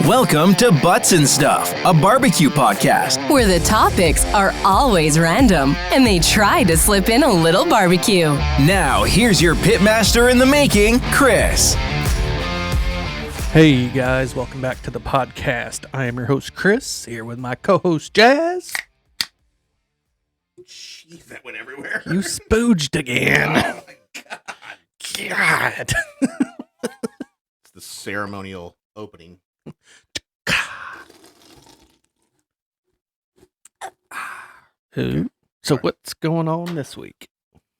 Welcome to Butts and Stuff, a barbecue podcast. Where the topics are always random and they try to slip in a little barbecue. Now, here's your pitmaster in the making, Chris. Hey guys, welcome back to the podcast. I am your host, Chris, here with my co-host, Jazz. Jeez, that went everywhere. You spooged again. Oh my God. It's the ceremonial opening. So what's going on this week?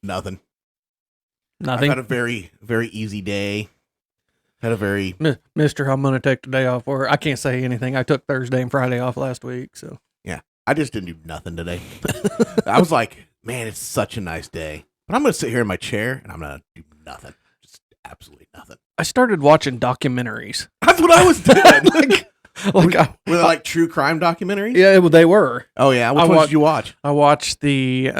Nothing. Nothing? I've had a very, very easy day. Had a very... Mister, I'm going to take the day off work. I can't say anything. I took Thursday and Friday off last week, so. Yeah, I just didn't do nothing today. I was like, man, it's such a nice day. But I'm going to sit here in my chair and I'm going to do nothing. Just absolutely nothing. I started watching documentaries. That's what I was doing. Were they like true crime documentaries? Yeah, well, they were. Oh, yeah. Which ones did you watch? I watched the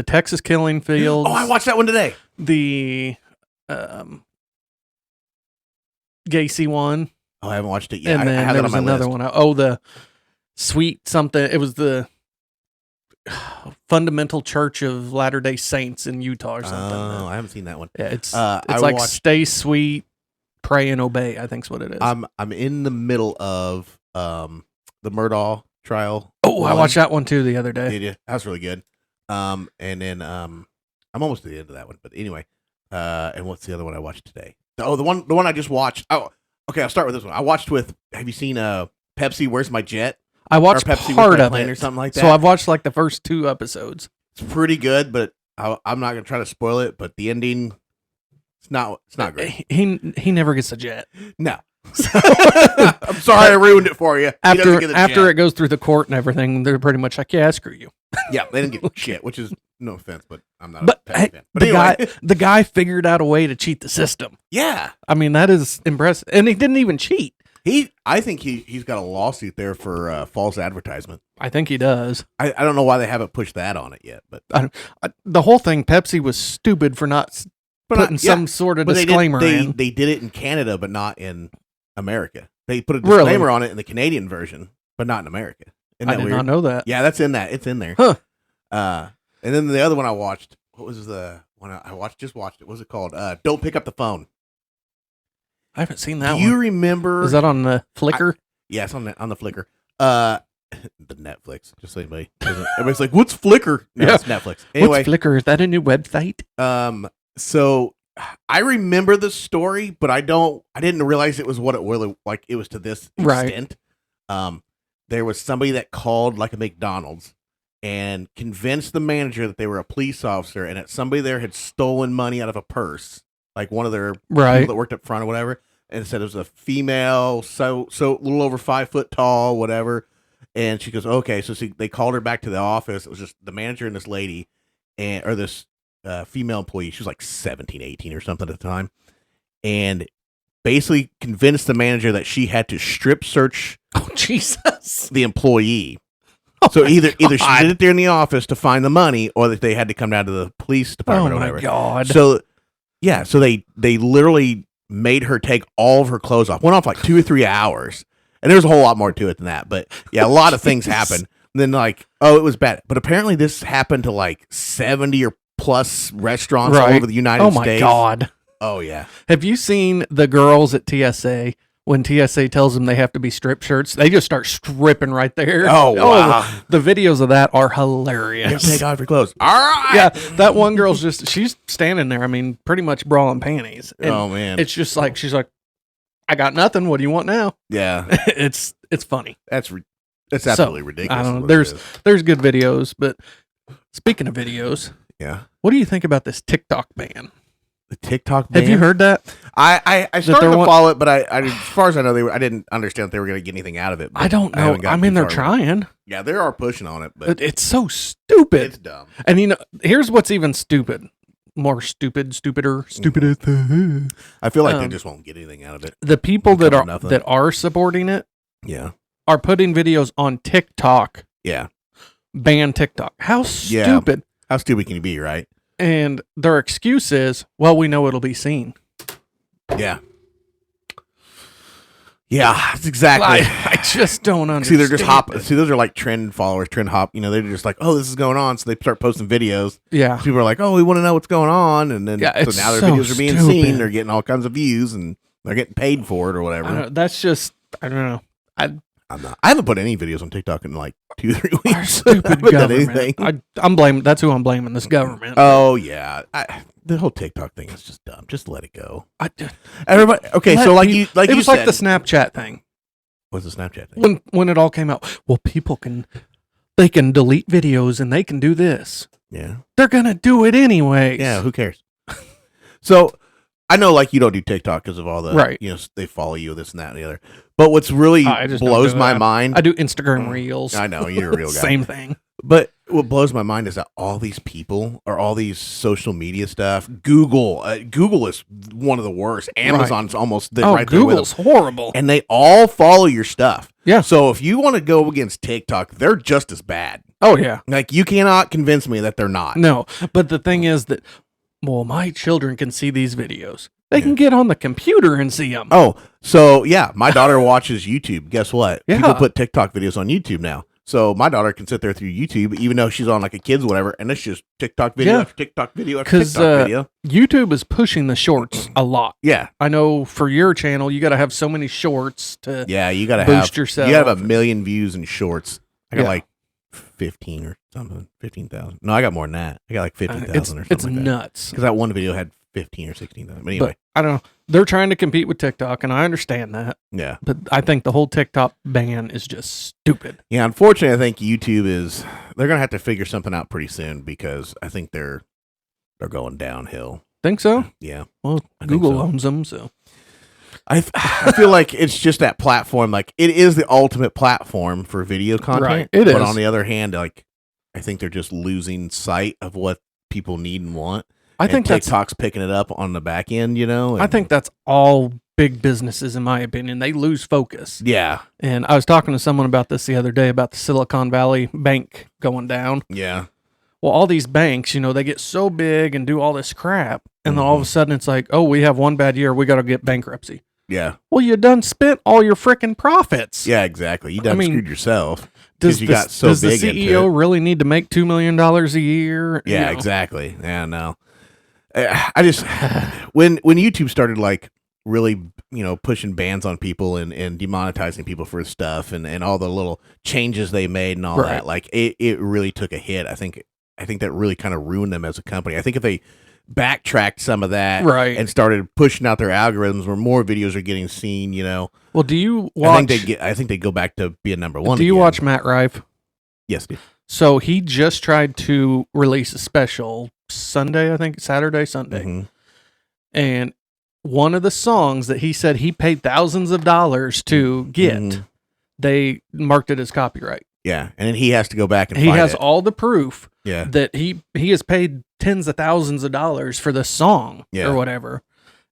Texas Killing Fields. Oh, I watched that one today. The Gacy one. Oh, I haven't watched it yet. And then I have there that was on my another list. one. Oh, the Sweet something. It was the Fundamental Church of Latter-day Saints in Utah or something. Oh, I haven't seen that one. Yeah, it's I like watched- Stay Sweet, Pray and Obey, I think's what it is. I'm in the middle of the Murdaugh trial. I watched that one too the other day. Did you? That was really good. And then I'm almost at the end of that one. But anyway, and what's the other one I watched today? Oh, the one I just watched. Oh, okay. I'll start with this one. I watched with. Have you seen Pepsi? Where's My Jet? I watched Or Pepsi part with My of Plane it or something like that. So I've watched like the first 2 episodes. It's pretty good, but I'm not gonna try to spoil it. But the ending, it's not great. He never gets a jet. No. I'm sorry I ruined it for you. He doesn't get a After jet. it goes through the court and everything, they're pretty much like, yeah, screw you. Yeah, they didn't get shit, which is no offense, but I'm not But a Pepsi hey, fan. But anyway, the guy figured out a way to cheat the system. yeah. I mean, that is impressive. And he didn't even cheat. I think he's got a lawsuit there for false advertisement. I think he does. I don't know why they haven't pushed that on it yet, but The whole thing, Pepsi was stupid for not putting some sort of disclaimer in. They did it in Canada, but not in America. They put a disclaimer on it in the Canadian version, but not in America. Isn't I that did weird? not know that. Yeah, that's in that. It's in there. Huh. And then the other one I watched. What was the one I watched? Just watched it. What was it called? Don't Pick Up the Phone. I haven't seen that Do one. you remember? Is that on the Flickr? Yeah, it's on the Flickr. The Netflix. Just so anybody doesn't. Everybody's like, "What's Flickr?" No, Yeah. it's Netflix. Anyway, What's Flickr? Is that a new website? So I remember the story, but I didn't realize it was what it really like. It was to this extent. Right. There was somebody that called like a McDonald's and convinced the manager that they were a police officer and that somebody there had stolen money out of a purse, like one of their people that worked up front or whatever, and said it was a female, so a little over 5 foot tall, whatever. And she goes, okay. So they called her back to the office. It was just the manager and this lady, or this female employee. She was like 17, 18 or something at the time, and basically convinced the manager that she had to strip search Jesus. the employee. So either she did it there in the office to find the money, or that they had to come down to the police department or whatever. Oh my God. So yeah, so they literally made her take all of her clothes off. Went off like 2 or 3 hours. And there's a whole lot more to it than that. But yeah, a lot of things happened. And then like, oh, it was bad. But apparently this happened to like 70 or plus restaurants all over the United States. Oh my God. Oh yeah. Have you seen the girls at TSA when TSA tells them they have to be strip shirts? They just start stripping right there. Oh, wow. The videos of that are You have hilarious. to take off your clothes. All right. Yeah, that one girl's she's standing there. I mean, pretty much bra and panties. And Oh man. it's just like, she's like, I got nothing. What do you want now? Yeah. It's funny. That's absolutely ridiculous. I don't know. what it is. There's good videos, but speaking of videos, Yeah. what do you think about this TikTok ban? The TikTok ban. Have you heard that? I started they're to follow it, but I as far as I know, I didn't understand that they were going to get anything out of it. I don't know. haven't I gotten mean, too they're far with it. trying. Yeah, they are pushing on it, but It's so stupid. it's dumb. And here's what's even stupid. More stupid, stupider, stupidest. I feel like they just won't get anything out of it. The people that Cover nothing. are supporting it Yeah. are putting videos on TikTok. Yeah. Ban TikTok. How Yeah. stupid. How stupid can you be, right? And their excuse is, well, we know it'll be seen. Yeah. Yeah, that's exactly. I just don't understand. See, they're just See, those are like trend followers, trend hop. You know, they're just like, oh, this is going on, so they start posting videos. Yeah, people are like, oh, we want to know what's going on, and then so now their videos are being seen. They're getting all kinds of views, and they're getting paid for it or whatever. That's just, I don't know. I haven't put any videos on TikTok in like 2-3 weeks. Our stupid government. I'm blaming. That's who I'm blaming. This government. Oh yeah. The whole TikTok thing is just dumb. Just let it go. Everybody. Okay, so it was like the Snapchat thing. What's the Snapchat thing? When it all came out, well, people can delete videos and they can do this. Yeah, they're gonna do it anyways. Yeah, who cares? So I know, like, you don't do TikTok because of all the right. They follow you, this and that and the other. But what's really blows my mind, I do Instagram Reels. I know you're a real guy. Same thing. But what blows my mind is that all these people or all these social media stuff, Google is one of the worst. Amazon's almost right there with them. Google's horrible. And they all follow your stuff. Yeah. So if you want to go against TikTok, they're just as bad. Oh, yeah. Like, you cannot convince me that they're not. No. But the thing is that, well, my children can see these videos. They can get on the computer and see them. Oh, so yeah, my daughter watches YouTube. Guess what? Yeah. People put TikTok videos on YouTube now. So my daughter can sit there through YouTube, even though she's on like a kid's whatever, and it's just TikTok video after TikTok video after TikTok video. YouTube is pushing the shorts a lot. Yeah. I know for your channel, you got to have so many shorts to you got to boost yourself. You got to have 1 million views in shorts. I got like 15 or something, 15,000. No, I got more than that. I got like 50,000 or something. It's like nuts. Because that one video had 15 or 16,000. But anyway. I don't know. They're trying to compete with TikTok, and I understand that. Yeah. But I think the whole TikTok ban is just stupid. Yeah, unfortunately, I think YouTube they're going to have to figure something out pretty soon because I think they're going downhill. Think so? Yeah. Well, Google owns them, so. I feel like it's just that platform. Like, it is the ultimate platform for video content. Right, it is. But on the other hand, like, I think they're just losing sight of what people need and want. I think TikTok's picking it up on the back end, I think that's all big businesses, in my opinion. They lose focus. Yeah. And I was talking to someone about this the other day about the Silicon Valley Bank going down. Yeah. Well, all these banks, they get so big and do all this crap. And then all of a sudden it's like, oh, we have one bad year. We got to get bankruptcy. Yeah. Well, you done spent all your freaking profits. Yeah, exactly. You done screwed yourself. Does the CEO really need to make $2 million a year? Yeah, exactly. Yeah, no. I just when YouTube started like really pushing bans on people and demonetizing people for stuff and all the little changes they made and all that, like it really took a hit. I think that really kind of ruined them as a company. I think if they backtracked some of that and started pushing out their algorithms where more videos are getting seen, Well, do you watch? I think they go back to being number one. Do you watch Matt Rife? Yes, dude. So he just tried to release a special Saturday, Sunday. Mm-hmm. And one of the songs that he said he paid thousands of dollars to get, they marked it as copyright. Yeah, and then he has to go back and he has all the proof Yeah. that he has paid tens of thousands of dollars for the song or whatever.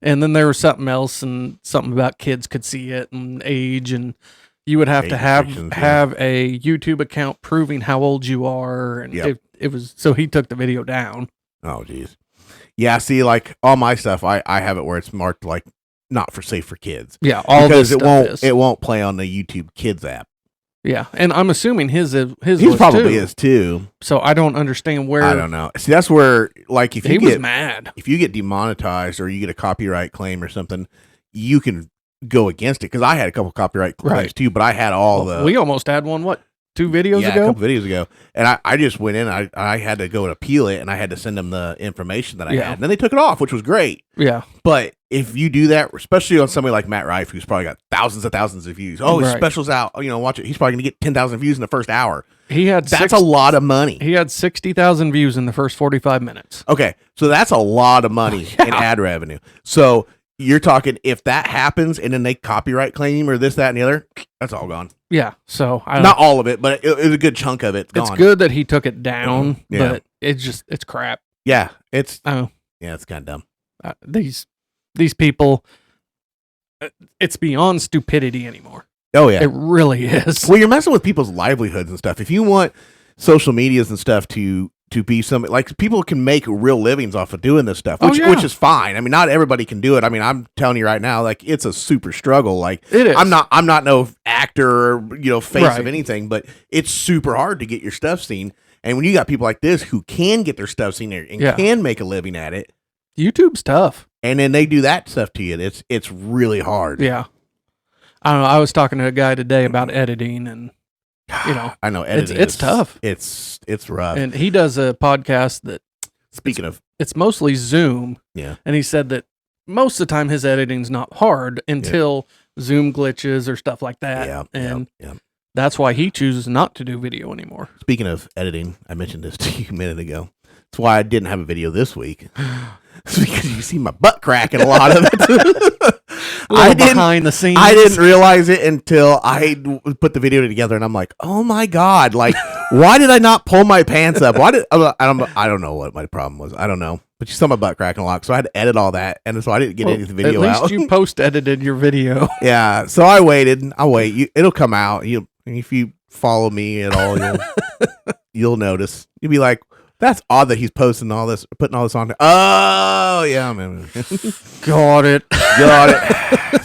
And then there was something else and something about kids could see it and age, and you would have to have a YouTube account proving how old you are. And it was, so he took the video down. Oh, geez. Yeah, see, like all my stuff, I have it where it's marked like not for safe for kids. Yeah, all because it won't play on the YouTube Kids app. Yeah, and I'm assuming his probably is too. So I don't understand where. I don't know. See, that's where like if was mad. If you get demonetized or you get a copyright claim or something, you can go against it. Because I had a couple copyright claims too, but I had we almost had one. What? 2 videos ago? Yeah, a couple videos ago. And I just went in, I had to go and appeal it, and I had to send them the information that I had. And then they took it off, which was great. Yeah. But if you do that, especially on somebody like Matt Rife, who's probably got thousands of views. Oh, his special's out. Watch it. He's probably going to get 10,000 views in the first hour. That's a lot of money. He had 60,000 views in the first 45 minutes. Okay. So that's a lot of money in ad revenue. So you're talking, if that happens and then they copyright claim or this, that, and the other, that's all gone. Yeah, so not all of it, but it was a good chunk of it. It's good that he took it down, but it's crap. Yeah, it's kind of dumb. These people, it's beyond stupidity anymore. Oh yeah, it really is. Well, you're messing with people's livelihoods and stuff. If you want social medias and stuff to to be something like people can make real livings off of doing this stuff, which is fine. I mean, not everybody can do it. I mean, I'm telling you right now, like it's a super struggle. Like it is. I'm not no actor or face of anything, but it's super hard to get your stuff seen. And when you got people like this who can get their stuff seen there and can make a living at it, YouTube's tough. And then they do that stuff to you. It's really hard. Yeah. I don't know. I was talking to a guy today about editing, and I know editing. It's tough. It's rough. And he does a podcast that, speaking of, it's mostly Zoom. Yeah. And he said that most of the time his editing's not hard until Zoom glitches or stuff like that. Yeah. And that's why he chooses not to do video anymore. Speaking of editing, I mentioned this to you a minute ago. That's why I didn't have a video this week. It's because you see my butt crack in a lot of it. Behind the scenes. I didn't realize it until I put the video together, and I'm like, oh my God, like, why did I not pull my pants up? I don't know what my problem was. I don't know. But you saw my butt cracking a lot, so I had to edit all that, and so I didn't get any of the video out. At least you post-edited your video. Yeah, so I waited. I'll wait. It'll come out. If you follow me at all, you'll notice. You'll be like, that's odd that he's posting all this, putting all this on. Oh, yeah, man. Got it.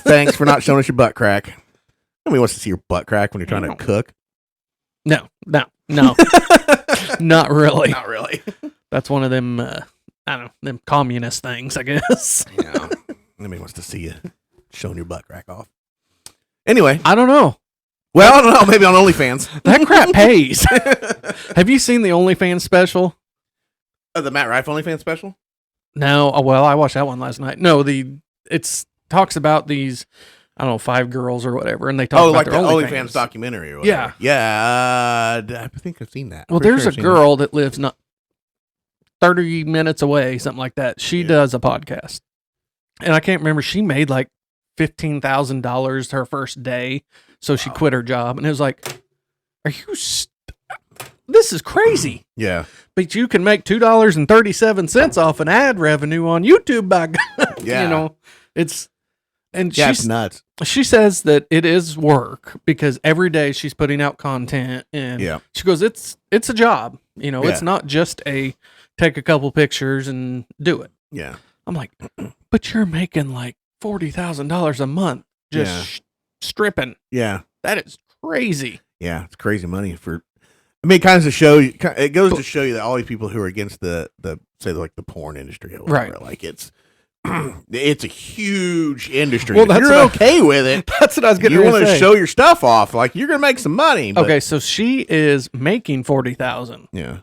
Thanks for not showing us your butt crack. Nobody wants to see your butt crack when you're trying to cook. No. Not really. Not really. That's one of them, I don't know, them communist things, I guess. Yeah. Nobody wants to see you showing your butt crack off. Anyway. I don't know. Well, I don't know. Maybe on OnlyFans. That crap pays. Have you seen the OnlyFans special? The Matt Rife OnlyFans special? No. Well, I watched that one last night. No, it's talks about these, I don't know, 5 girls or whatever, and they talk about like their the OnlyFans documentary or whatever. Yeah. I think I've seen that. Well, there's a girl that lives not 30 minutes away, something like that. She does a podcast. And I can't remember. She made like $15,000 her first day. So she quit her job. And it was like, are you... this is crazy. Yeah. But you can make $2.37 off an ad revenue on YouTube by God. Yeah. It's... And it's nuts. She says that it is work because every day she's putting out content. And she goes, it's a job. It's not just take a couple pictures and do it. Yeah. I'm like, but you're making like $40,000 a month just stripping. Yeah. That is crazy. Yeah. It's crazy money for, I mean, it kind of it goes to show you that all these people who are against the say like the porn industry or whatever, right. Like it's a huge industry. Well, if you're okay with it. That's what I was going to say. You want to show your stuff off. Like you're going to make some money. But, okay. So she is making $40,000. Yeah.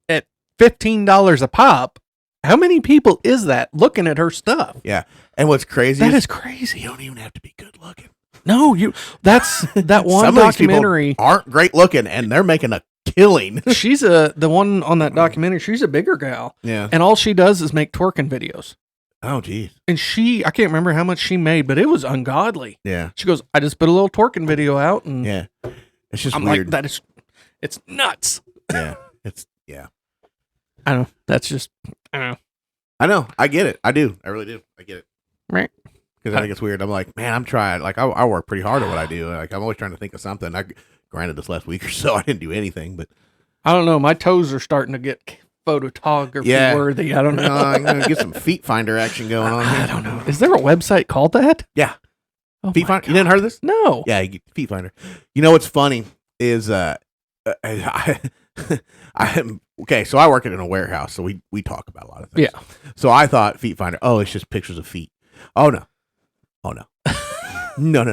At $15 a pop. How many people is that looking at her stuff? Yeah. And what's crazy is crazy. You don't even have to be good looking. No, that's that one Some documentary. Of these people aren't great looking and they're making a killing. She's the one on that documentary. She's a bigger gal. Yeah. And all she does is make twerking videos. Oh, geez. And I can't remember how much she made, but it was ungodly. Yeah. She goes, I just put a little twerking video out. And yeah. It's just I'm weird. Like, it's nuts. Yeah. I don't know. That's just, I don't know. I know. I get it. I do. I really do. I get it. Right. Because I think it's weird. I'm like, man, I'm trying. Like, I work pretty hard at what I do. Like, I'm always trying to think of something. Granted, this last week or so, I didn't do anything, but I don't know. My toes are starting to get photography worthy. I don't know. I'm going to get some Feet Finder action going on here. I don't know. Is there a website called that? Yeah. Oh Feet Finder. You didn't heard of this? No. Yeah, you get Feet Finder. You know what's funny is okay, so I work in a warehouse, so we talk about a lot of things. Yeah. So I thought Feet Finder, it's just pictures of feet. Oh no. No.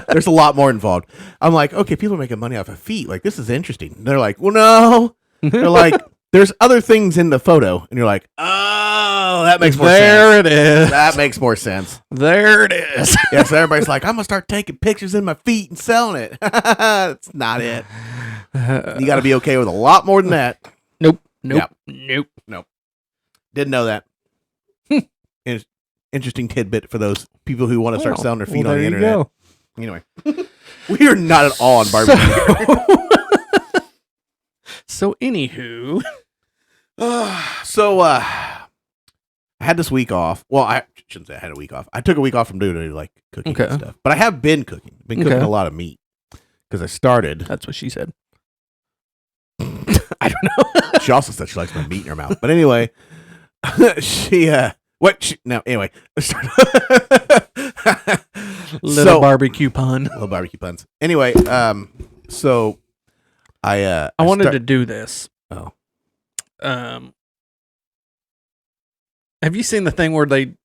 There's a lot more involved. I'm like, okay, people are making money off of feet. Like, this is interesting. They're like, well, no. They're like, there's other things in the photo. And you're like, oh, that makes more sense. There it is. That makes more sense. There it is. Yeah, so everybody's like, I'm going to start taking pictures in my feet and selling it. That's not it. You got to be okay with a lot more than that. Nope. Didn't know that. Interesting tidbit for those people who want to start selling their feet on the internet. Go. Anyway, we are not at all on barbecue. So anywho, I had this week off. Well, I shouldn't say I had a week off. I took a week off from doing like cooking and stuff. But I have been cooking. Been cooking a lot of meat because I started. That's what she said. I don't know. She also said she likes my meat in her mouth. But anyway, anyway. Little barbecue pun. Little barbecue puns. Anyway, so I wanted to do this. Oh. Have you seen the thing where they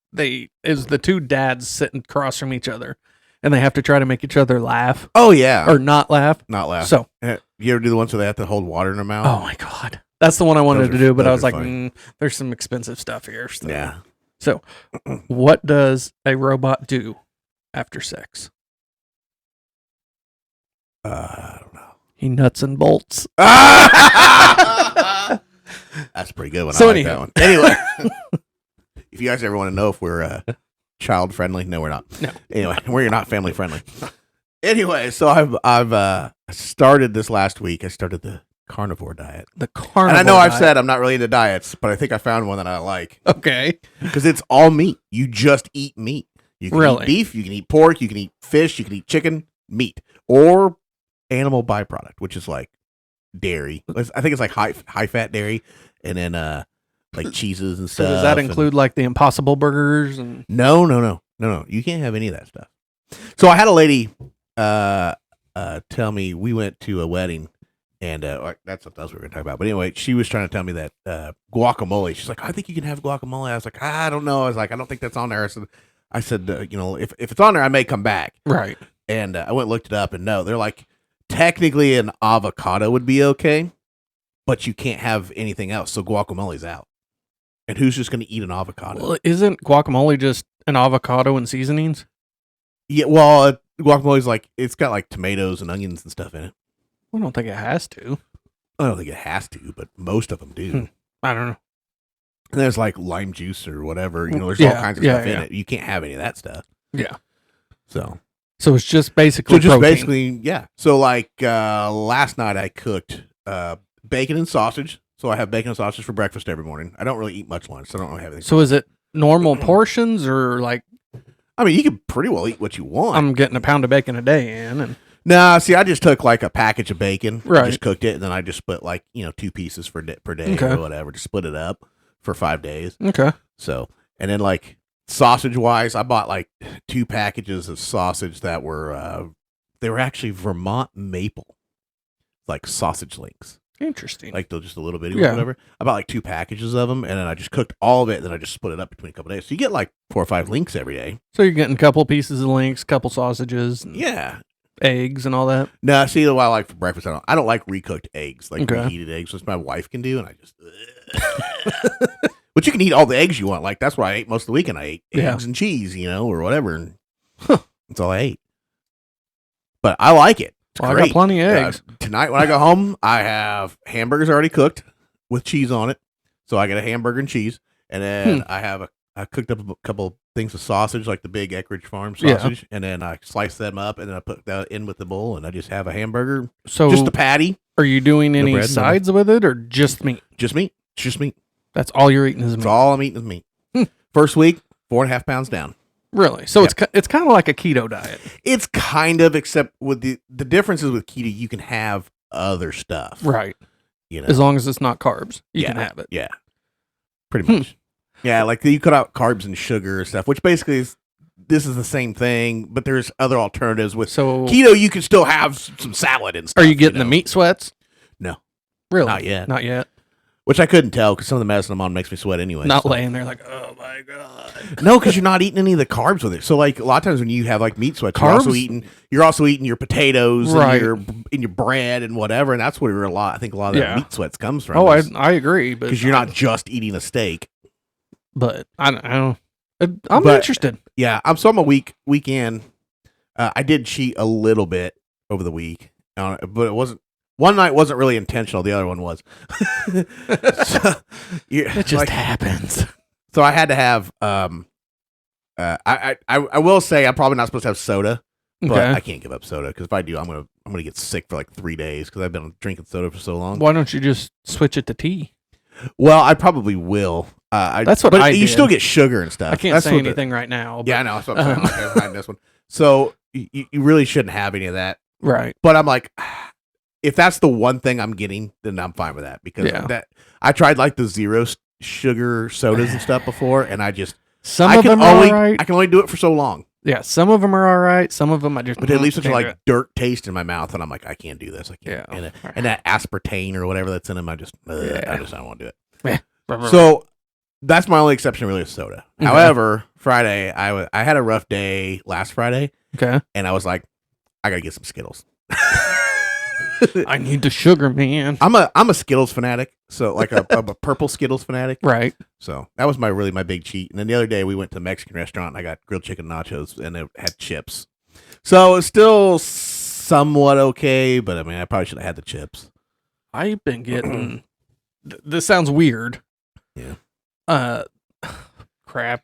is the two dads sitting across from each other and they have to try to make each other laugh? Oh yeah. Or not laugh? Not laugh. So you ever do the ones where they have to hold water in their mouth? Oh my god. That's the one I wanted to do, but I was like, funny. there's some expensive stuff here. So. Yeah. So what does a robot do after sex? I don't know. He nuts and bolts. That's a pretty good one. So I like that one. Anyway, if you guys ever want to know if we're child friendly, no, we're not. No. Anyway, we're not family friendly. Anyway, so I've started this last week. I started the carnivore diet. The carnivore. And I know diet. I've said I'm not really into diets, but I think I found one that I like. Okay. Because it's all meat. You just eat meat. You can eat beef. You can eat pork. You can eat fish. You can eat chicken, meat, or animal byproduct, which is like dairy. I think it's like high fat dairy, and then like cheeses and stuff. So does that include like the Impossible burgers and? No. You can't have any of that stuff. So I had a lady tell me, we went to a wedding, and that's what else we were going to talk about. But anyway, she was trying to tell me that guacamole. She's like, I think you can have guacamole. I was like, I don't know. I was like, I don't think that's on there. I said, if it's on there, I may come back. Right. And I went and looked it up, and no, they're like, technically an avocado would be okay, but you can't have anything else. So guacamole's out. And who's just going to eat an avocado? Well, isn't guacamole just an avocado and seasonings? Yeah, well, guacamole's like, it's got like tomatoes and onions and stuff in it. I don't think it has to. I don't think it has to, but most of them do. I don't know. And there's like lime juice or whatever. There's all kinds of stuff in it. You can't have any of that stuff. Yeah. So it's just basically protein. Yeah. So like last night I cooked bacon and sausage. So I have bacon and sausage for breakfast every morning. I don't really eat much lunch, so I don't really have anything. So is it normal portions or like? I mean, you can pretty well eat what you want. I'm getting a pound of bacon a day in, and nah. See, I just took like a package of bacon, right? Just cooked it, and then I just split like 2 pieces per day or whatever. Just split it up for 5 days. Okay. So and then like sausage wise, I bought like 2 packages of sausage that were they were actually Vermont maple, like sausage links. Interesting. Like they're just a little bitty or whatever. I bought like 2 packages of them, and then I just cooked all of it, and then I just split it up between a couple of days. So you get like 4 or 5 links every day. So you're getting a couple pieces of links, couple sausages, and eggs and all that. No, see what I like for breakfast. I don't like recooked eggs, like reheated eggs, which my wife can do, and I just. But you can eat all the eggs you want. Like that's what I ate most of the weekend. I ate eggs and cheese, or whatever. And that's all I ate. But I like it. Well, I got plenty of eggs. Tonight when I go home, I have hamburgers already cooked with cheese on it. So I get a hamburger and cheese. And then I cooked up a couple things of sausage, like the big Eckridge Farm sausage. Yeah. And then I slice them up, and then I put that in with the bowl, and I just have a hamburger. So just a patty. Are you doing any sides with it, or just meat? Just meat. It's just meat. That's all you're eating is meat? That's all I'm eating is meat. First week, 4.5 pounds down. Really? So it's kind of like a keto diet. It's kind of, except with the difference is with keto, you can have other stuff. Right. As long as it's not carbs, you can have it. Yeah. Pretty much. Yeah, like you cut out carbs and sugar and stuff, which basically this is the same thing, but there's other alternatives with keto. You can still have some salad and stuff. Are you getting the meat sweats? No. Really? Not yet. Not yet. Which I couldn't tell because some of the medicine I'm on makes me sweat anyway. Not laying there like, oh my god. No, because you're not eating any of the carbs with it. So like a lot of times when you have like meat sweats, you're also eating your potatoes and your bread and whatever, and that's where I think a lot of that meat sweats comes from. Oh, I agree, because you're not just eating a steak. But I don't. I'm interested. Yeah, I'm a weekend. I did cheat a little bit over the week, but it wasn't. One night wasn't really intentional. The other one was. It just happens. So I had to have. I will say I'm probably not supposed to have soda, but I can't give up soda because if I do, I'm gonna get sick for like 3 days because I've been drinking soda for so long. Why don't you just switch it to tea? Well, I probably will. That's what I did. You still get sugar and stuff. I can't say anything right now. But, yeah, I know. That's what I'm saying. This one. So you really shouldn't have any of that, right? But I'm like. if that's the one thing I'm getting, then I'm fine with that because that I tried like the zero sugar sodas and stuff before, and I can only do it for so long. Yeah, some of them are all right. Some of them I just. But they leave such like dirt taste in my mouth, and I'm like, I can't do this. I can't. Yeah. And that aspartame or whatever that's in them, I just don't want to do it. So that's my only exception, really, is soda. Okay. However, Friday I had a rough day last Friday. Okay. And I was like, I gotta get some Skittles. I need the sugar, man. I'm a Skittles fanatic, so like a purple Skittles fanatic, right? So that was my big cheat. And then the other day we went to a Mexican restaurant and I got grilled chicken nachos and it had chips, so it's still somewhat okay. But I mean, I probably should have had the chips. I've been getting. This sounds weird. Yeah. Crap.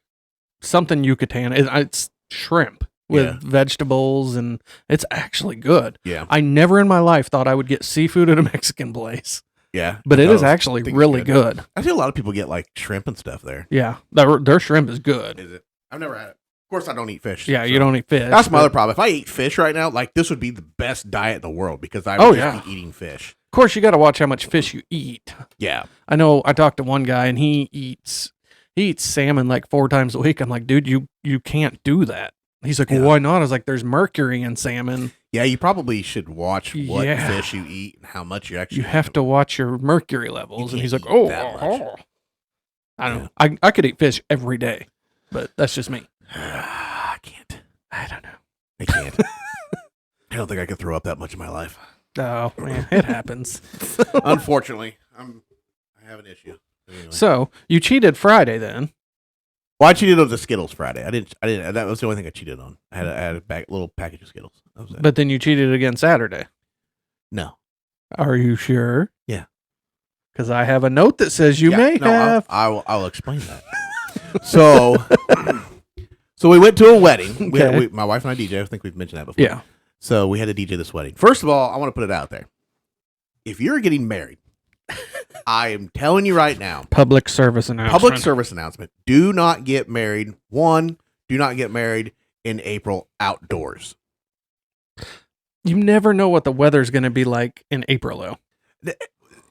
Something Yucatan. It's shrimp with vegetables, and it's actually good. Yeah. I never in my life thought I would get seafood at a Mexican place. Yeah. But it is actually really good. I see a lot of people get like shrimp and stuff there. Yeah. Their shrimp is good. Is it? I've never had it. Of course, I don't eat fish. Yeah, so. You don't eat fish. That's my other problem. If I ate fish right now, like this would be the best diet in the world because I would just be eating fish. Of course, you got to watch how much fish you eat. Yeah. I know I talked to one guy and he eats salmon like 4 times a week. I'm like, dude, you can't do that. He's like, well, why not? I was like, there's mercury in salmon. Yeah, you probably should watch what fish you eat and how much you actually You have to watch your mercury levels. And he's like, I don't know. I could eat fish every day, but that's just me. I can't. I don't know. I can't. I don't think I could throw up that much in my life. Oh, man, it happens. Unfortunately, I have an issue. Anyway. So, you cheated Friday then. Well, I cheated on the Skittles Friday. I didn't. That was the only thing I cheated on. I had a little package of Skittles. That was it. But then you cheated again Saturday. No. Are you sure? Yeah. Because I have a note that says you may have. I'll explain that. So we went to a wedding. Okay. My wife and I DJ. I think we've mentioned that before. Yeah. So we had to DJ this wedding. First of all, I want to put it out there. If you're getting married, I am telling you right now. Public service announcement. Do not get married. Do not get married in April outdoors. You never know what the weather's going to be like in April, though.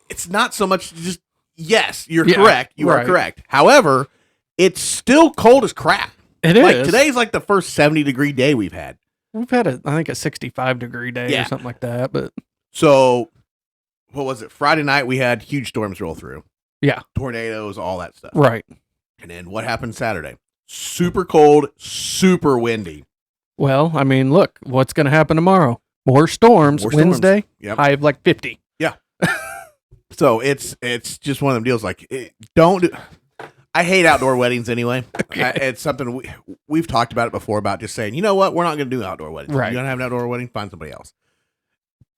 It's not so much just, yes, you're correct. You are correct. However, it's still cold as crap. It is. Like today's like the first 70-degree day we've had. We've had I think a 65-degree day or something like that. But so, what was it? Friday night we had huge storms roll through. Yeah. Tornadoes, all that stuff. Right. And then what happened Saturday? Super cold, super windy. Well, I mean, look, what's going to happen tomorrow? More storms. Wednesday, high of like 50. Yeah. So it's just one of them deals. Like, I hate outdoor weddings anyway. Okay. It's something we've talked about it before about just saying, you know what, we're not going to do outdoor weddings. Right. If you're going to have an outdoor wedding, find somebody else.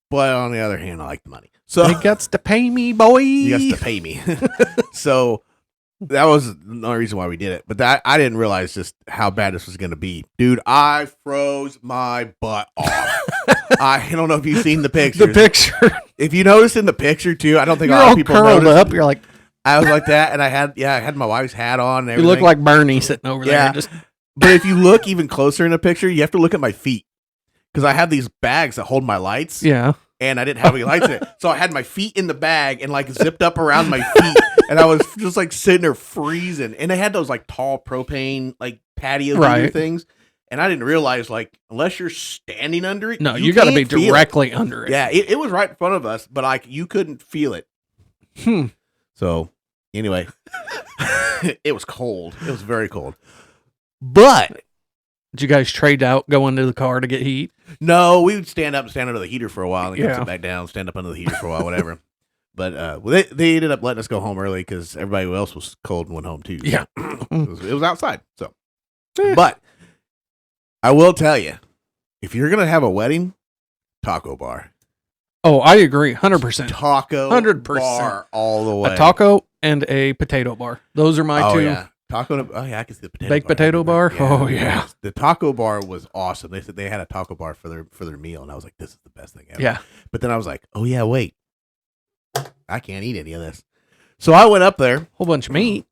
But on the other hand, I like the money. So you got to pay me, boy. You got to pay me. So that was the only reason why we did it. But I didn't realize just how bad this was going to be. Dude, I froze my butt off. I don't know if you've seen the picture. If you noticed in the picture, too, I don't think a lot of people curled noticed. Up. You're like... I was like that, and I had my wife's hat on and everything. You look like Bernie sitting over there. But if you look even closer in the picture, you have to look at my feet. Because I have these bags that hold my lights. Yeah. And I didn't have any lights in it. So I had my feet in the bag and like zipped up around my feet. And I was just like sitting there freezing. And they had those like tall propane like patio things. And I didn't realize like unless you're standing under it. No, you got to be directly under it. Yeah, it was right in front of us, but like you couldn't feel it. So anyway, it was cold. It was very cold. But did you guys trade out, go into the car to get heat? No, we would stand up and stand under the heater for a while, and then sit back down, stand up under the heater for a while, whatever. But they ended up letting us go home early because everybody else was cold and went home too. Yeah, it was outside. So, but I will tell you, if you're gonna have a wedding, taco bar. Oh, I agree, 100%. Taco 100% bar all the way. A taco and a potato bar. Those are my two. Yeah. Taco. Oh yeah, I can see the potato baked bar. Potato bar. Yeah. Oh yeah, the taco bar was awesome. They said they had a taco bar for their meal, and I was like, this is the best thing ever. Yeah. But then I was like, oh yeah, wait, I can't eat any of this. So I went up there, whole bunch of meat.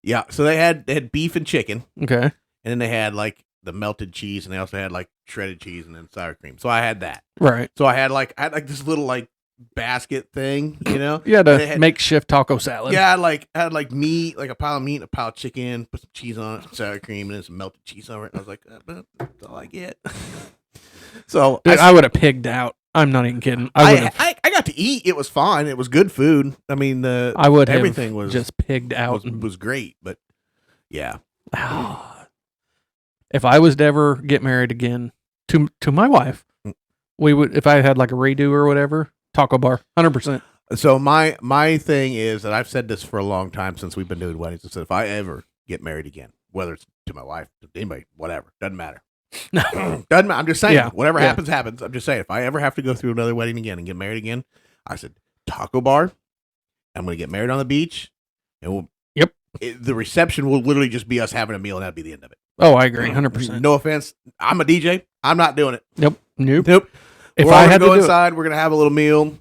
Yeah. So they had beef and chicken. Okay. And then they had like the melted cheese, and they also had like shredded cheese and then sour cream. So I had that. Right. So I had like this little like basket thing, you know. You had a makeshift taco salad. Yeah, I had like meat, like a pile of meat, and a pile of chicken, put some cheese on it, some sour cream, and then some melted cheese over it. I was like, that's all I get. So dude, I would have pigged out. I'm not even kidding. I got to eat. It was fine. It was good food. I mean, everything was just pigged out. Was great, but yeah. If I was to ever get married again to my wife, we would. If I had like a redo or whatever, taco bar, 100%. So my thing is that I've said this for a long time since we've been doing weddings. I said if I ever get married again, whether it's to my wife, to anybody, whatever, doesn't matter. Doesn't matter. I'm just saying, whatever happens, happens. I'm just saying, if I ever have to go through another wedding again and get married again, I said taco bar. I'm going to get married on the beach, and the reception will literally just be us having a meal, and that'd be the end of it. Oh, I agree, 100%. No offense, I'm a DJ. I'm not doing it. Nope. If I had to go inside, we're gonna have a little meal.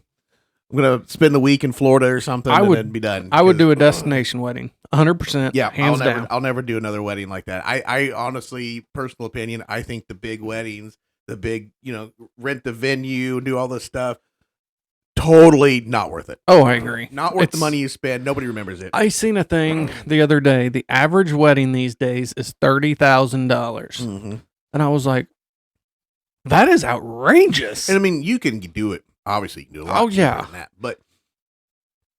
I'm gonna spend the week in Florida or something, and then be done. I would do a destination wedding, 100%. Yeah, hands down. I'll never do another wedding like that. I honestly, personal opinion, I think the big weddings, the big, rent the venue, do all this stuff, totally not worth it. Oh, I agree. Not worth the money you spend. Nobody remembers it. I seen a thing the other day. The average wedding these days is $30,000, mm-hmm. and I was like, that is outrageous. And I mean, you can do it. Obviously, you can do a lot cheaper than that, but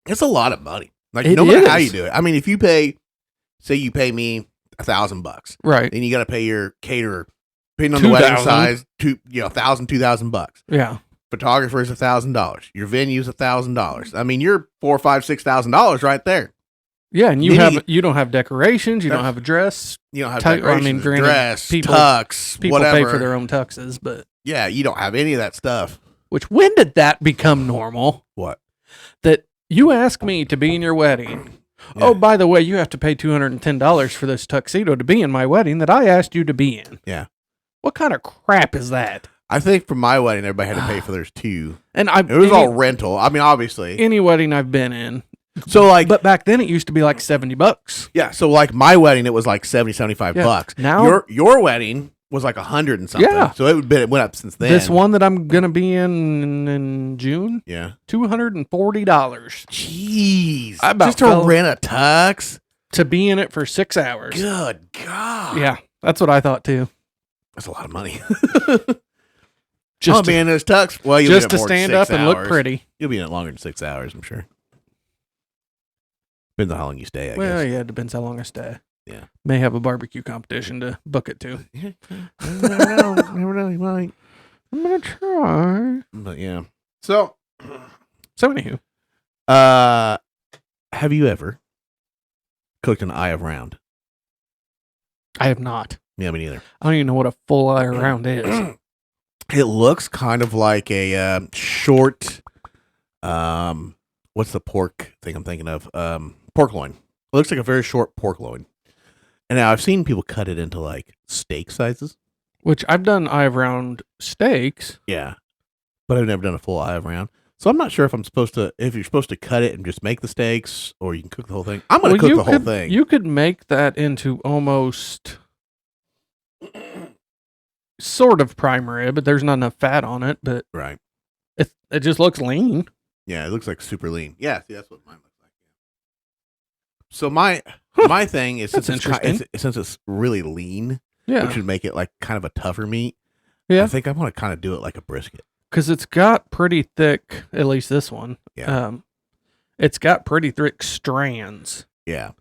it's a lot of money. Like, no matter how you do it. I mean, if you pay, say you pay me $1,000, right? Then you got to pay your caterer, depending on the wedding size, $1,000, $2,000. Yeah. Photographer's $1,000. Your venue's $1,000. I mean, you're $4,000, $5,000, $6,000 right there. Yeah, and you don't have decorations. You don't have a dress. You don't have decorations. Dress, tux, people whatever. pay for their own tuxes, but yeah, you don't have any of that stuff. Which, when did that become normal? What? That you ask me to be in your wedding. Yeah. Oh, by the way, you have to pay $210 for this tuxedo to be in my wedding that I asked you to be in. Yeah. What kind of crap is that? I think for my wedding, everybody had to pay for theirs too. And it was all rental. I mean, obviously. Any wedding I've been in. So but back then it used to be like $70. Yeah. So like my wedding, it was like $75. Now your wedding was like $100 and something. Yeah. So it went up since then. This one that I'm gonna be in June. Yeah. $240. Jeez. Just to rent a tux? To be in it for 6 hours. Good God. Yeah. That's what I thought too. That's a lot of money. Just be in those tux. Well, just to stand up and look pretty. You'll be in it longer than 6 hours, I'm sure. Depends on how long you stay, I guess. Well, yeah, it depends how long I stay. Yeah. May have a barbecue competition to book it to. Never know. You might. I'm going to try. But yeah. So anywho. Have you ever cooked an eye of round? I have not. Yeah, me neither. I don't even know what a full eye of round is. It looks kind of like a short, what's the pork thing I'm thinking of? Pork loin. It looks like a very short pork loin. And now I've seen people cut it into like steak sizes. Which I've done eye of round steaks. Yeah. But I've never done a full eye of round. So I'm not sure if you're supposed to cut it and just make the steaks, or you can cook the whole thing. I'm going to cook the whole thing. You could make that into almost sort of prime rib, but there's not enough fat on it. But right, it just looks lean. Yeah, it looks like super lean. Yeah, see, that's what mine looks like. So my thing is since it's really lean, which would make it like kind of a tougher meat. Yeah, I think I want to kind of do it like a brisket because it's got pretty thick. At least this one. Yeah, it's got pretty thick strands. Yeah.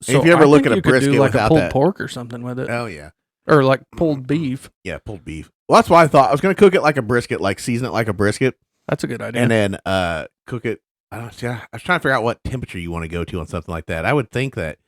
So if you ever look at a brisket do like without a pulled that pork or something with it. Oh yeah. Or like pulled beef. Yeah, pulled beef. Well, that's why I thought I was going to cook it like a brisket, like season it like a brisket. That's a good idea. And then cook it. I was trying to figure out what temperature you want to go to on something like that. I would think that,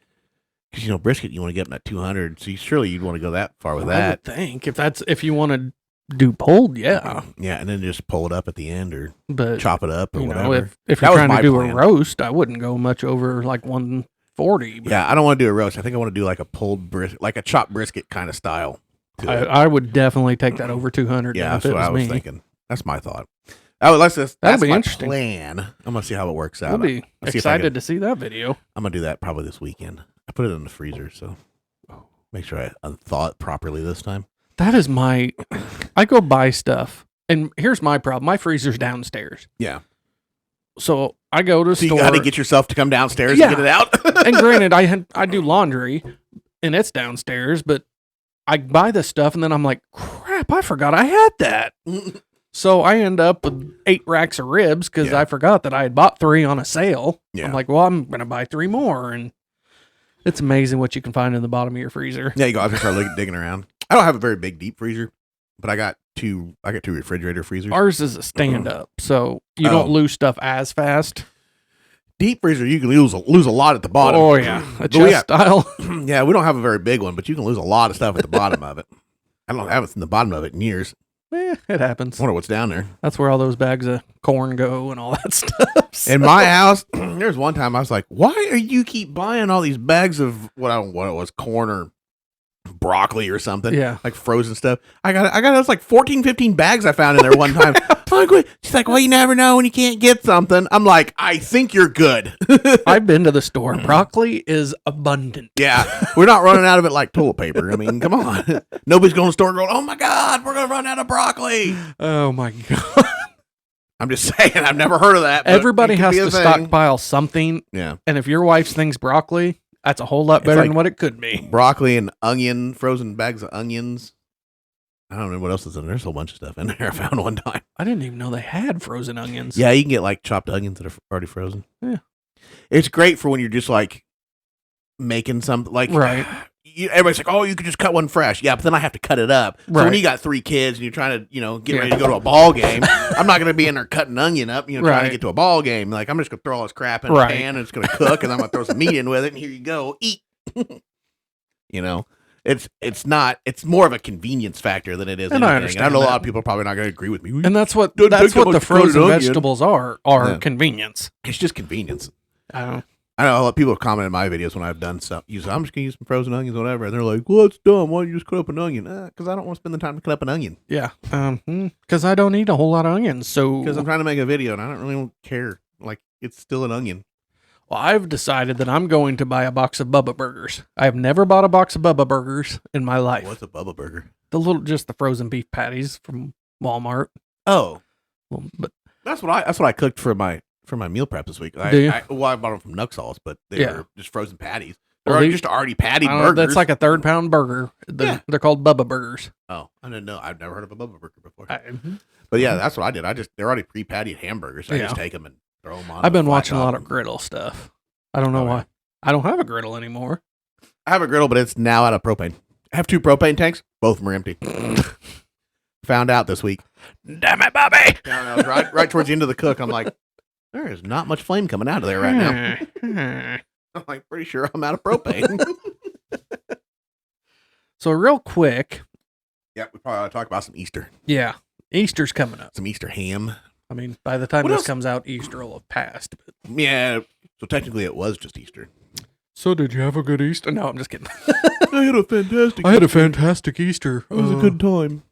because brisket, you want to get up at 200, so surely you'd want to go that far with that. I would think if you want to do pulled, yeah. Yeah, and then just pull it up at the end or chop it up or whatever. Know, if you're trying to do a roast, I wouldn't go much over like 140. But yeah, I don't want to do a roast. I think I want to do like a pulled brisket, like a chopped brisket kind of style. I would definitely take that over 200. Yeah, that's what I was thinking. That's my thought. That's be my interesting. Plan. I'm gonna see how it works out. I'll be excited to see that video. I'm gonna do that probably this weekend. I put it in the freezer, so make sure I unthaw it properly this time. That is I go buy stuff And here's my problem. My freezer's downstairs. Yeah. So I go to the store. You got to get yourself to come downstairs and get it out. And granted, I do laundry, and it's downstairs, but I buy this stuff, and then I'm like, crap, I forgot I had that. So I end up with 8 racks of ribs because I forgot that I had bought 3 on a sale. Yeah. I'm like, well, I'm going to buy 3 more. And it's amazing what you can find in the bottom of your freezer. Yeah, you go out and start digging around. I don't have a very big deep freezer, but I got 2 refrigerator freezers. Ours is a stand-up, so you don't lose stuff as fast. Deep freezer, you can lose a lot at the bottom. Oh, yeah. A chest style. Yeah, we don't have a very big one, but you can lose a lot of stuff at the bottom of it. I don't have it in the bottom of it in years. It happens. I wonder what's down there. That's where all those bags of corn go and all that stuff. So. In my house, there's one time I was like, why are you keep buying all these bags of what it was, corn or broccoli or something? Yeah. Like frozen stuff. I got those like 14, 15 bags I found in there one time. She's like, well, you never know when you can't get something. I'm like, I think you're good. I've been to the store. Broccoli is abundant. Yeah. We're not running out of it like toilet paper. I mean, come on. Nobody's going to the store going, oh my God, we're going to run out of broccoli. Oh my God. I'm just saying, I've never heard of that. Everybody has to stockpile something. Yeah. And if your wife's thing's broccoli, that's a whole lot better than what it could be. Broccoli and onion, frozen bags of onions. I don't know what else is in there. There's a whole bunch of stuff in there I found one time. I didn't even know they had frozen onions. Yeah, you can get like chopped onions that are already frozen. Yeah. It's great for when you're just like making something like right. Everybody's like, oh, you could just cut one fresh. Yeah, but then I have to cut it up. So when you got 3 kids and you're trying to, get ready to go to a ball game, I'm not going to be in there cutting onion up, trying to get to a ball game. Like, I'm just going to throw all this crap in a pan and it's going to cook and I'm going to throw some meat in with it and here you go, eat. It's more of a convenience factor than it is anything. And I know a lot of people are probably not going to agree with me. And that's what the frozen vegetables are convenience. It's just convenience. I know a lot of people have commented in my videos when I've done stuff. I'm just going to use some frozen onions or whatever. And they're like, well, it's dumb. Why don't you just cut up an onion? Because I don't want to spend the time to cut up an onion. Yeah. Because I don't eat a whole lot of onions. So because I'm trying to make a video and I don't really care. Like, it's still an onion. Well, I've decided that I'm going to buy a box of Bubba Burgers. I have never bought a box of Bubba Burgers in my life. What's a Bubba Burger? Just the frozen beef patties from Walmart. Oh. But that's what I cooked for my meal prep this week. I bought them from Nuxalls, but they were just frozen patties. They're just already patty burgers. That's like a 3-pound burger. They're called Bubba Burgers. Oh, I didn't know. I've never heard of a Bubba Burger before. But yeah, that's what I did. They're already pre-pattied hamburgers. So I just take them and throw them on. I've been watching a lot of griddle stuff. I don't know why. I don't have a griddle anymore. I have a griddle, but it's now out of propane. I have 2 propane tanks. Both of them are empty. Found out this week. Damn it, Bobby! Right towards the end of the cook, I'm like, there is not much flame coming out of there right now. I'm like, pretty sure I'm out of propane. So real quick. Yeah, we probably ought to talk about some Easter. Yeah, Easter's coming up. Some Easter ham. I mean, by the time this comes out, Easter will have passed. But. Yeah, so technically it was just Easter. So did you have a good Easter? No, I'm just kidding. I had a fantastic Easter. It was a good time.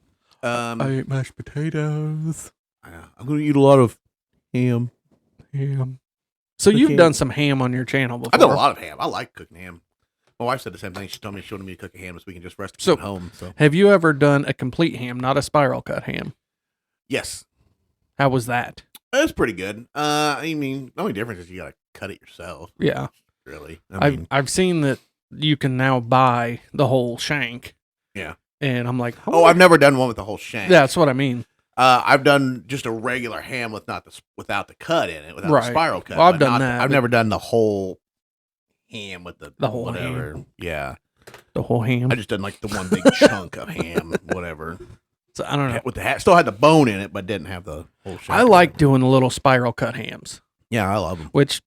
I ate mashed potatoes. I'm going to eat a lot of ham. So you've done some ham on your channel before. I've done a lot of ham. I like cooking ham. My wife said the same thing. She told me she wanted me to cook a ham this week and just rest at home. So have you ever done a complete ham, not a spiral cut ham? Yes. How was that? It's pretty good. I mean, the only difference is you got to cut it yourself. Yeah. Really. I've seen that you can now buy the whole shank. Yeah. And I'm like, I've never done one with the whole shank. That's what I mean. I've done just a regular ham without the cut in it, without the spiral cut. Well, I've done that. I've never done the whole ham with the whole whatever. Ham. Yeah. The whole ham. I just done like the one big chunk of ham, whatever. So I don't know. With the still had the bone in it, but didn't have the whole shank. I like doing the little spiral cut hams. Yeah, I love them. Which,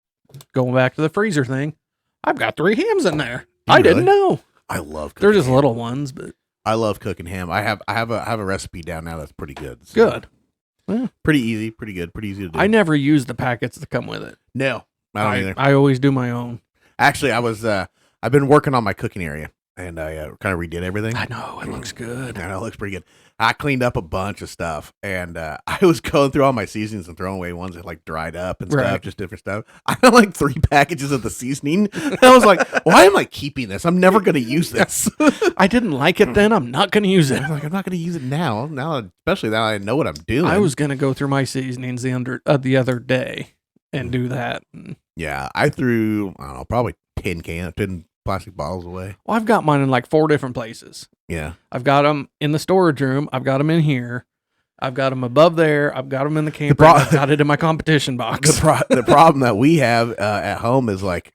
going back to the freezer thing, I've got 3 hams in there. I didn't know. I love cooking. They're just little ones, but I love cooking ham. I have a recipe down now that's pretty good. So good. Yeah. Pretty easy, pretty good, pretty easy to do. I never use the packets that come with it. No, I don't either. I always do my own. Actually, I've been working on my cooking area. and I kind of redid everything. I know, it looks good. I know, it looks pretty good. I cleaned up a bunch of stuff, and I was going through all my seasonings and throwing away ones that like dried up and stuff, just different stuff. I had like 3 packages of the seasoning. And I was like, why am I keeping this? I'm never going to use this. I didn't like it then. I'm not going to use it. I'm not going to use it now. Especially now I know what I'm doing. I was going to go through my seasonings the other day and do that. Yeah, I threw, I don't know, probably 10 plastic bottles away. Well, I've got mine in like 4 different places. Yeah. I've got them in the storage room. I've got them in here. I've got them above there. I've got them in the camper. I've got it in my competition box. The problem that we have at home is like,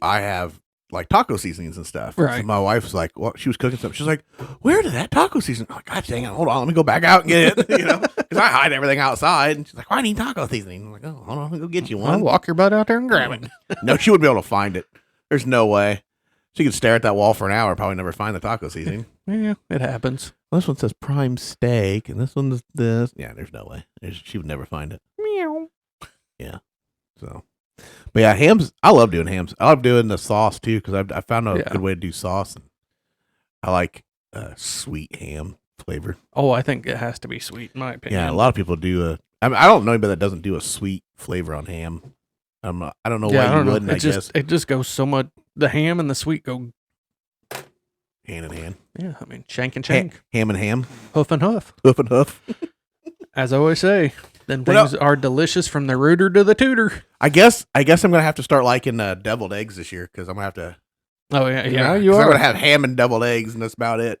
I have like taco seasonings and stuff. Right. So my wife's like, well, she was cooking something. She's like, where did that taco seasoning? I'm like, God dang it. Hold on. Let me go back out and get it. Because I hide everything outside. And she's like, why do you need taco seasoning? I'm like, oh, hold on. Let me go get you one. I'll walk your butt out there and grab it. No, she wouldn't be able to find it. There's no way. She could stare at that wall for an hour and probably never find the taco seasoning. Yeah, it happens. Well, this one says prime steak, and this one is this. Yeah, there's no way. She would never find it. Meow. Yeah. So, but yeah, hams. I love doing hams. I love doing the sauce too because I found a good way to do sauce. And I like sweet ham flavor. Oh, I think it has to be sweet in my opinion. Yeah, a lot of people do I don't know anybody that doesn't do a sweet flavor on ham. I don't know why you wouldn't. I guess it just goes so much. The ham and the sweet go hand in hand. Yeah, I mean shank and shank, ham and ham, hoof and hoof, hoof and hoof. As I always say, them things are delicious from the rooter to the tutor. I guess I'm gonna have to start liking deviled eggs this year because I'm gonna have to. Oh yeah, you are. I'm gonna have ham and deviled eggs, and that's about it.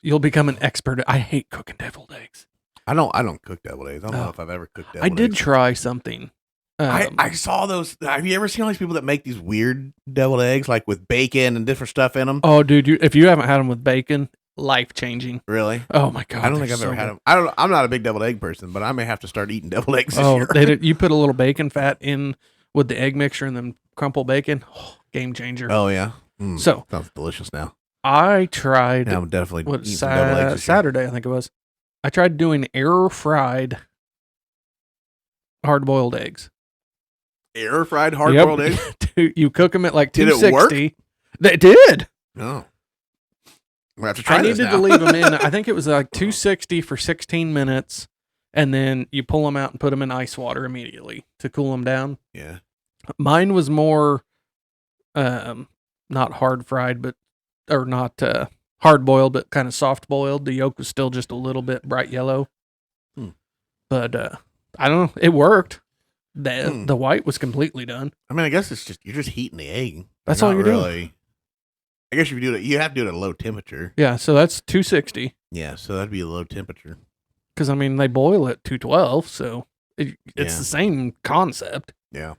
You'll become an expert. I hate cooking deviled eggs. I don't cook deviled eggs. I don't know if I've ever cooked deviled eggs. I did try something. I saw those. Have you ever seen all these people that make these weird deviled eggs, like with bacon and different stuff in them? Oh, dude, if you haven't had them with bacon, life changing. Really? Oh my god! I don't think I've ever had them. I'm not a big deviled egg person, but I may have to start eating deviled eggs this year. You put a little bacon fat in with the egg mixture and then crumple bacon. Oh, game changer. Oh yeah. So sounds delicious now. I tried. Yeah, I'm definitely eating some deviled eggs this Saturday. I think it was. I tried doing air fried hard boiled eggs. Air fried hard boiled eggs? Dude, you cook them at like 260. Did it work? They did. No. We'll have to try I this needed to leave them in. I think it was like 260 for 16 minutes. And then you pull them out and put them in ice water immediately to cool them down. Yeah. Mine was more, not hard fried, or not hard boiled, but kind of soft boiled. The yolk was still just a little bit bright yellow. But I don't know. It worked. The white was completely done. I mean, I guess you're just heating the egg. That's all you're doing. I guess you have to do it at a low temperature. Yeah, so that's 260. Yeah, so that'd be a low temperature. Because, I mean, they boil at 212, so it's the same concept. Yeah.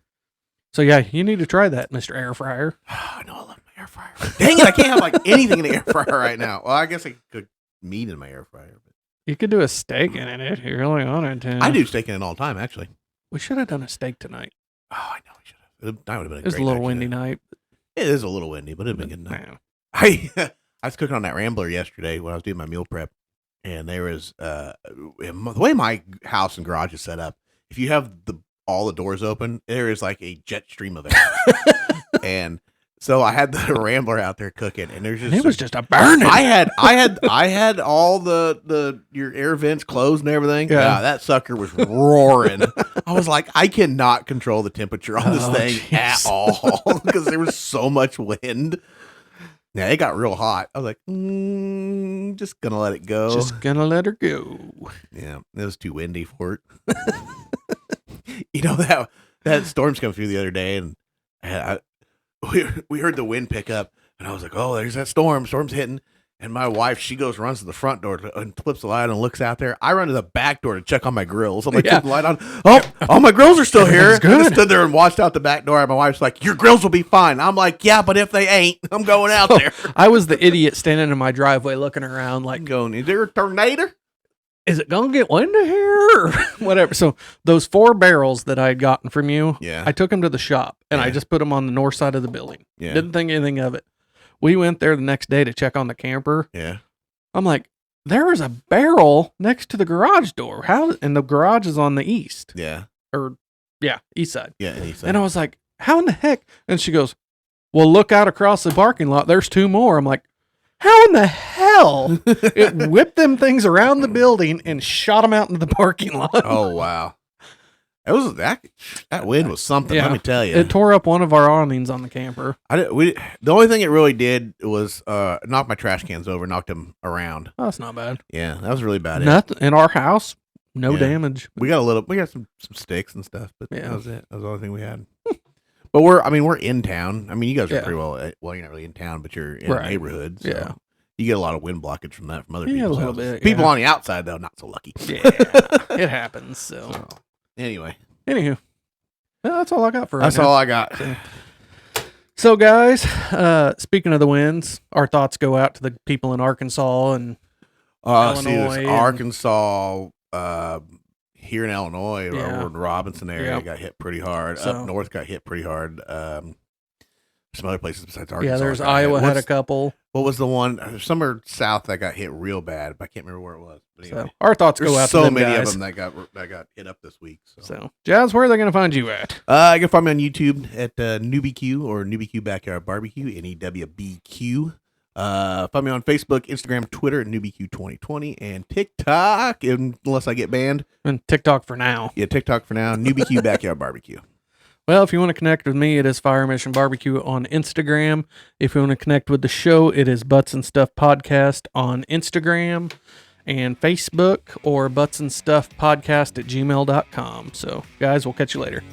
So, yeah, you need to try that, Mr. Air Fryer. I know I love my air fryer. Dang it, I can't have like anything in the air fryer right now. Well, I guess I could cook meat in my air fryer. But you could do a steak in it if you really wanted to. I do steak in it all the time, actually. We should have done a steak tonight. Oh, I know we should have. That would have been a great night. It was a little windy night. It is a little windy, but it'd been a good night. I was cooking on that Rambler yesterday when I was doing my meal prep, and there was the way my house and garage is set up. If you have all the doors open, there is like a jet stream of air, and so I had the Rambler out there cooking, and it was just a burning. I had all your air vents closed and everything. Yeah, that sucker was roaring. I was like, I cannot control the temperature on this thing at all because there was so much wind. Yeah, it got real hot. I was like, just gonna let it go. Just gonna let her go. Yeah, it was too windy for it. You know that storm's coming through the other day, and we heard the wind pick up, and I was like, oh, there's that storm. Storm's hitting. And my wife, she runs to the front door and flips the light on and looks out there. I run to the back door to check on my grills. I'm like, keep the light on. Oh, all my grills are still here. I just stood there and watched out the back door. And my wife's like, your grills will be fine. I'm like, yeah, but if they ain't, I'm going out there. I was the idiot standing in my driveway looking around like, is there a tornado? Is it going to get windy here? Or whatever. So those 4 barrels that I had gotten from you, I took them to the shop and I just put them on the north side of the building. Yeah. Didn't think anything of it. We went there the next day to check on the camper. Yeah. I'm like, there is a barrel next to the garage door. And the garage is on the east. Yeah. East side. Yeah, east side. And I was like, how in the heck? And she goes, well, look out across the parking lot. There's 2 more. I'm like, How in the hell? It whipped them things around the building and shot them out into the parking lot. Oh, wow. It was that wind was something. Let me tell you, it tore up one of our awnings on the camper. The only thing it really did was knock my trash cans over, knocked them around. Oh, that's not bad. Yeah, that was really bad. Nothing in our house, no damage. We got some sticks and stuff, but yeah, that was it. That was the only thing we had. But we're in town. I mean, you guys are pretty well. Well, you're not really in town, but you're in a neighborhood. So yeah. You get a lot of wind blockage from that from other people. A little bit. People on the outside though, not so lucky. Yeah, it happens. So anyway, well, that's all I got for right That's now. all I got. So guys, speaking of the winds, our thoughts go out to the people in Arkansas and Illinois. Arkansas, here in Illinois, over in the Robinson area, got hit pretty hard. So, up north, got hit pretty hard. Some other places besides Arkansas. Yeah, there's Iowa had a couple. What was the one? Somewhere south that got hit real bad, but I can't remember where it was. But anyway, so our thoughts go out to them many guys. of them that got hit up this week. So Jazz, where are they going to find you at? You can find me on YouTube at NewbieQ or NewbieQ Backyard Barbecue, NEWBQ. Find me on Facebook, Instagram, Twitter at NewbieQ2020, and TikTok, unless I get banned. And TikTok for now. Yeah, TikTok for now. NewbieQ Backyard Barbecue. Well, if you want to connect with me, it is Fire Mission Barbecue on Instagram. If you want to connect with the show, it is Butts and Stuff Podcast on Instagram and Facebook, or buttsandstuffpodcast@gmail.com. So, guys, we'll catch you later.